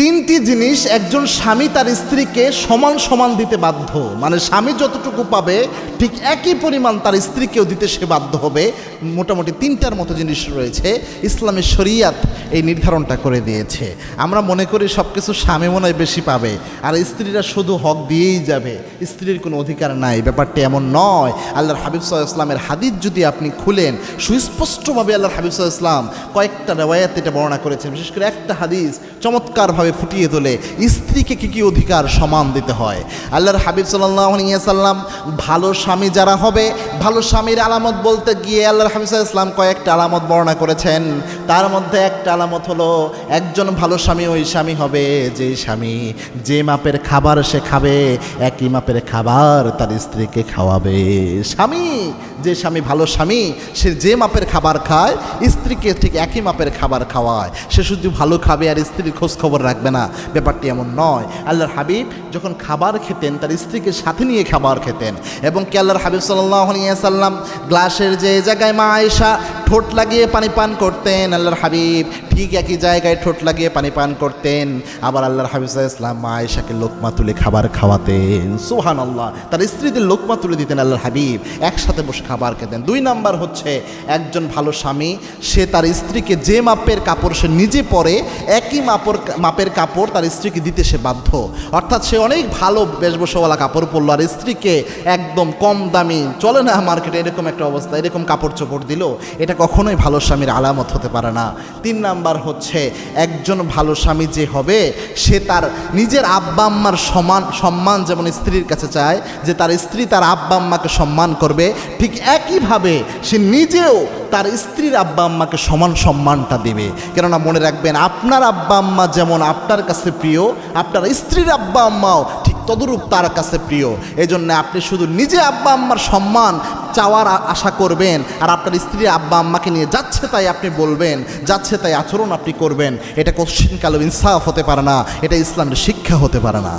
তিনটি জিনিস একজন স্বামী তার স্ত্রীকে সমান সমান দিতে বাধ্য, মানে স্বামী যতটুকু পাবে ঠিক একই পরিমাণ তার স্ত্রীকেও দিতে সে বাধ্য হবে। মোটামুটি তিনটার মতো জিনিস রয়েছে, ইসলামের শরিয়াত এই নির্ধারণটা করে দিয়েছে। আমরা মনে করি সব কিছু স্বামী মনে হয় বেশি পাবে আর স্ত্রীরা শুধু হক দিয়েই যাবে, স্ত্রীর কোনো অধিকার নাই। ব্যাপারটা এমন নয়। আল্লাহর হাবিব সাল্লাল্লাহু আলাইহি ওয়াসাল্লামের হাদিস যদি আপনি খুলেন, সুস্পষ্টভাবে আল্লাহর হাবিব সাল্লাল্লাহু আলাইহি ওয়াসাল্লাম কয়েকটা রিওয়ায়াত এটা বর্ণনা করেছেন। বিশেষ করে একটা হাদিস চমৎকারভাবে ফুটিয়ে তোলে স্ত্রীকে কী কী অধিকার সমান দিতে হয়। আল্লাহর হাবিব সাল্লাল্লাহু আলাইহি ওয়াসাল্লাম ভালো স্বামী যারা হবে, ভালো স্বামীর আলামত বলতে গিয়ে আল্লাহর হাবিব সাল্লাল্লাহু আলাইহি ওয়াসাল্লাম কয়েকটা আলামত বর্ণনা করেছেন। তার মধ্যে একটা আলামত হলো, একজন ভালো স্বামী ওই স্বামী হবে যে স্বামী যে মাপের খাবার সে খাবে একই মাপের খাবার তার স্ত্রীকে খাওয়াবে। যে স্বামী ভালো স্বামী সে যে মাপের খাবার খায় স্ত্রীকে ঠিক একই মাপের খাবার খাওয়ায়। সে শুধু ভালো খাবে আর স্ত্রীর খোঁজ খবর রাখবে না, ব্যাপারটি এমন নয়। আল্লাহর হাবিব যখন খাবার খেতেন তার স্ত্রীকে সাথে নিয়ে খাবার খেতেন, এবং কি আল্লাহর হাবিব সাল্লাল্লাহু আলাইহি ওয়াসাল্লাম গ্লাসের যে জায়গায় মা আয়েশা ঠোঁট লাগিয়ে পানি পান করতেন, আল্লাহর হাবিব ঠিক একই জায়গায় ঠোঁট লাগিয়ে পানি পান করতেন। আবার আল্লাহর হাবিব সাল্লাল্লাহু আলাইহি ওয়াসাল্লাম মা আয়েশাকে লোকমা তুলে খাবার খাওয়াতেন। সুবহানাল্লাহ, তার স্ত্রীদের লোকমা তুলে দিতেন আল্লাহর হাবিব, একসাথে বসে খাবার খেতেন। 2 নাম্বার হচ্ছে, একজন ভালো স্বামী সে তার স্ত্রীকে যে মাপের কাপড় সে নিজে পরে একই মাপের কাপড় তার স্ত্রীকে দিতে সে বাধ্য। অর্থাৎ সে অনেক ভালো বেশভূষাওয়ালা কাপড় পরলো আর স্ত্রীকে একদম কম দামি, চলে না মার্কেটে এরকম একটা অবস্থা, এরকম কাপড় চোপড় দিল, এটা কখনোই ভালো স্বামীর আলামত হতে পারে না। 3 নাম্বার হচ্ছে, একজন ভালো স্বামী যে হবে সে তার নিজের আব্বা আম্মার সম্মান যেমন স্ত্রীর কাছে চায় যে তার স্ত্রী তার আব্বা আম্মাকে সম্মান করবে, ঠিক একইভাবে সে নিজেও তার স্ত্রীর আব্বা আম্মাকে সমান সম্মানটা দেবে। কেননা মনে রাখবেন, আপনার আব্বা আম্মা যেমন আপনার কাছে প্রিয়, আপনার স্ত্রীর আব্বা আম্মাও ঠিক তদরূপ তার কাছে প্রিয়। এজন্য আপনি শুধু নিজে আব্বা আম্মার সম্মান চাওয়ার আশা করবেন আর আপনার স্ত্রীর আব্বা আম্মাকে নিয়ে যাচ্ছে তাই আপনি বলবেন, যাচ্ছে তাই আচরণ আপনি করবেন, এটা কোশ্চিনকালেও ইনসাফ হতে পারে না, এটা ইসলামের শিক্ষা হতে পারে না।